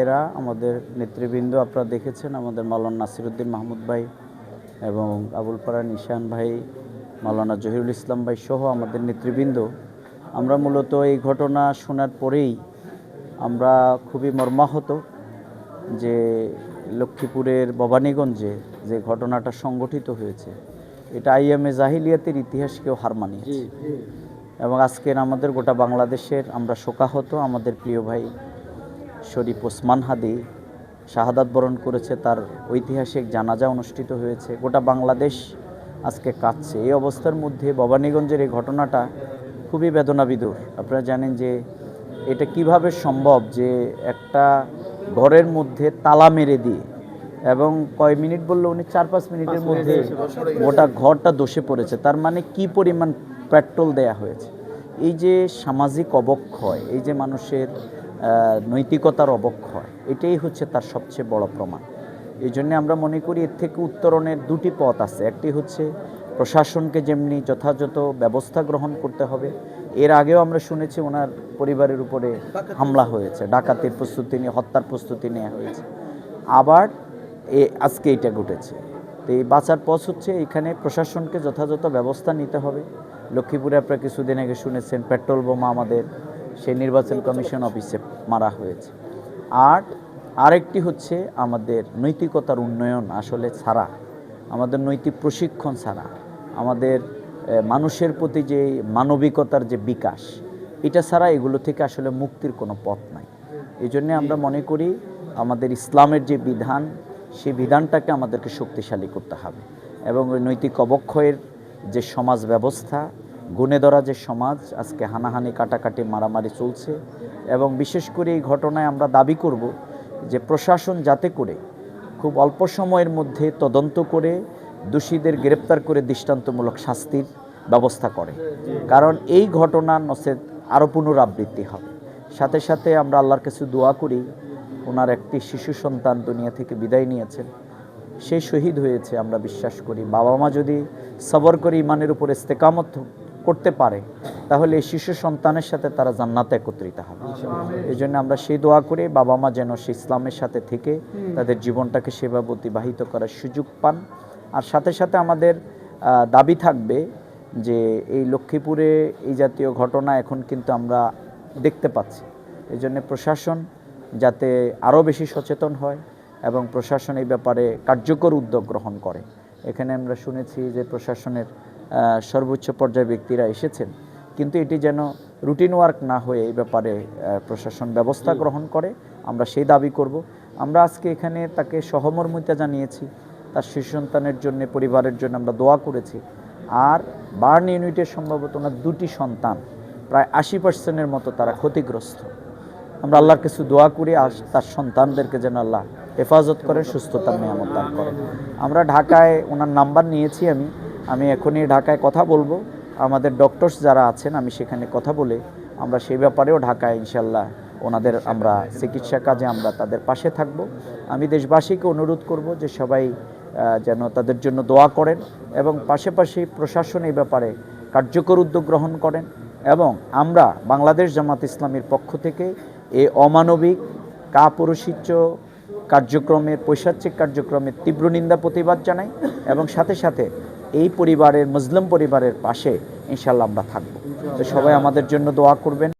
এরা আমাদের নেতৃবৃন্দ আপনারা দেখেছেন, আমাদের মাওলানা নাসিরউদ্দিন মাহমুদ ভাই এবং আবুল ফরহাদ নিশান ভাই, মাওলানা জহিরুল ইসলাম ভাই সহ আমাদের নেতৃবৃন্দ, আমরা মূলত এই ঘটনা শোনার পরেই আমরা খুবই মর্মাহত যে লক্ষ্মীপুরের ভবানীগঞ্জে যে ঘটনাটা সংগঠিত হয়েছে, এটা আইএমএ জাহিলিয়াতের ইতিহাসকেও হার মানিয়েছে এবং আজকের আমাদের গোটা বাংলাদেশের আমরা শোকাহত। আমাদের প্রিয় ভাই শরীফ ওসমান হাদি শাহাদাত বরণ করেছে, তার ঐতিহাসিক জানাজা অনুষ্ঠিত হয়েছে, গোটা বাংলাদেশ আজকে কাঁদছে। এই অবস্থার মধ্যে ভবানীগঞ্জের এই ঘটনাটা খুবই বেদনাবিধুর। আপনারা জানেন যে এটা কিভাবে সম্ভব যে একটা ঘরের মধ্যে তালা মেরে দিয়ে, এবং কয় মিনিট বললো উনি 4-5 মিনিটের মধ্যে গোটা ঘরটা ধসে পড়েছে। তার মানে কি পরিমাণ পেট্রোল দেয়া হয়েছে। এই যে সামাজিক অবক্ষয়, এই যে মানুষের নৈতিকতার অবক্ষয়, এটাই হচ্ছে তার সবচেয়ে বড় প্রমাণ। এই জন্যে আমরা মনে করি এর থেকে উত্তরণের দুটি পথ আছে। একটি হচ্ছে প্রশাসনকে যেমনি যথাযথ ব্যবস্থা গ্রহণ করতে হবে। এর আগেও আমরা শুনেছি ওনার পরিবারের উপরে হামলা হয়েছে, ডাকাতির প্রস্তুতি নিয়ে, হত্যার প্রস্তুতি নেওয়া হয়েছে, আবার আজকে এটা ঘটেছে। তো এই বাঁচার পথ হচ্ছে এখানে প্রশাসনকে যথাযথ ব্যবস্থা নিতে হবে। লক্ষ্মীপুরে আপনারা কিছুদিন আগে শুনেছেন পেট্রোল বোমা আমাদের সেই নির্বাচন কমিশন অফিসে মারা হয়েছে। আর আরেকটি হচ্ছে আমাদের নৈতিকতার উন্নয়ন আসলে ছাড়া, আমাদের নৈতিক প্রশিক্ষণ ছাড়া, আমাদের মানুষের প্রতি যে মানবিকতার যে বিকাশ, এটা ছাড়া এগুলো থেকে আসলে মুক্তির কোনো পথ নাই। এই জন্যে আমরা মনে করি আমাদের ইসলামের যে বিধান, সেই বিধানটাকে আমাদেরকে শক্তিশালী করতে হবে এবং ওই নৈতিক অবক্ষয়ের যে সমাজ ব্যবস্থা, গুণে ধরা যে সমাজ, আজকে হানাহানি, কাটাকাটি, মারামারি চলছে, এবং বিশেষ করে এই ঘটনায় আমরা দাবি করব যে প্রশাসন যাতে করে খুব অল্প সময়ের মধ্যে তদন্ত করে দোষীদের গ্রেপ্তার করে দৃষ্টান্তমূলক শাস্তির ব্যবস্থা করে, কারণ এই ঘটনা নচেত আরও পুনরাবৃত্তি হবে। সাথে সাথে আমরা আল্লাহর কাছে দোয়া করি, ওনার একটি শিশু সন্তান দুনিয়া থেকে বিদায় নিয়েছেন, সে শহীদ হয়েছে। আমরা বিশ্বাস করি বাবা মা যদি সবর করে ইমানের উপর ইস্তেকামত করতে পারে, তাহলে এই শিশু সন্তানের সাথে তারা জান্নাতে একত্রিত হবে। এই জন্য আমরা সেই দোয়া করি বাবা মা যেন সে ইসলামের সাথে থেকে তাদের জীবনটাকে সেভাবে অতিবাহিত করার সুযোগ পান। আর সাথে সাথে আমাদের দাবি থাকবে যে এই লক্ষ্মীপুরে এই জাতীয় ঘটনা এখন কিন্তু আমরা দেখতে পাচ্ছি। এই জন্য প্রশাসন যাতে আরও বেশি সচেতন হয় এবং প্রশাসন এই ব্যাপারে কার্যকর উদ্যোগ গ্রহণ করে। এখানে আমরা শুনেছি যে প্রশাসনের সর্বোচ্চ পর্যায়ের ব্যক্তিরা এসেছেন, কিন্তু এটি যেন রুটিন ওয়ার্ক না হয়ে এই ব্যাপারে প্রশাসন ব্যবস্থা গ্রহণ করে, আমরা সেই দাবি করব। আমরা আজকে এখানে তাকে সহমর্মিতা জানিয়েছি, তার শিশু সন্তানের জন্য, পরিবারের জন্য আমরা দোয়া করেছি। আর বার্ন ইউনিটের সম্ভবত ওনার 2টি সন্তান, প্রায় 80% মতো তারা ক্ষতিগ্রস্ত। আমরা আল্লাহর কাছে দোয়া করি আর তার সন্তানদেরকে যেন আল্লাহ হেফাজত করে, সুস্থতার নিয়ামত দান করেন। আমরা ঢাকায় ওনার নাম্বার নিয়েছি, আমি এখনই ঢাকায় কথা বলবো। আমাদের ডক্টরস যারা আছেন, আমি সেখানে কথা বলে আমরা সেই ব্যাপারেও ঢাকায় ইনশাল্লাহ ওনাদের আমরা চিকিৎসা কাজে আমরা তাদের পাশে থাকব। আমি দেশবাসীকে অনুরোধ করব যে সবাই যেন তাদের জন্য দোয়া করেন এবং পাশাপাশি প্রশাসন এই ব্যাপারে কার্যকর উদ্যোগ গ্রহণ করেন। এবং আমরা বাংলাদেশ জামাত ইসলামীর পক্ষ থেকে এই অমানবিক কাপুরুষিচ্য কার্যক্রমের, পৈশাচিক কার্যক্রমের তীব্র নিন্দা প্রতিবাদ জানাই এবং সাথে সাথে এই পরিবারের, মুসলিম পরিবারের পাশে ইনশাল্লাহ আমরা থাকব। তো সবাই আমাদের জন্য দোয়া করবেন।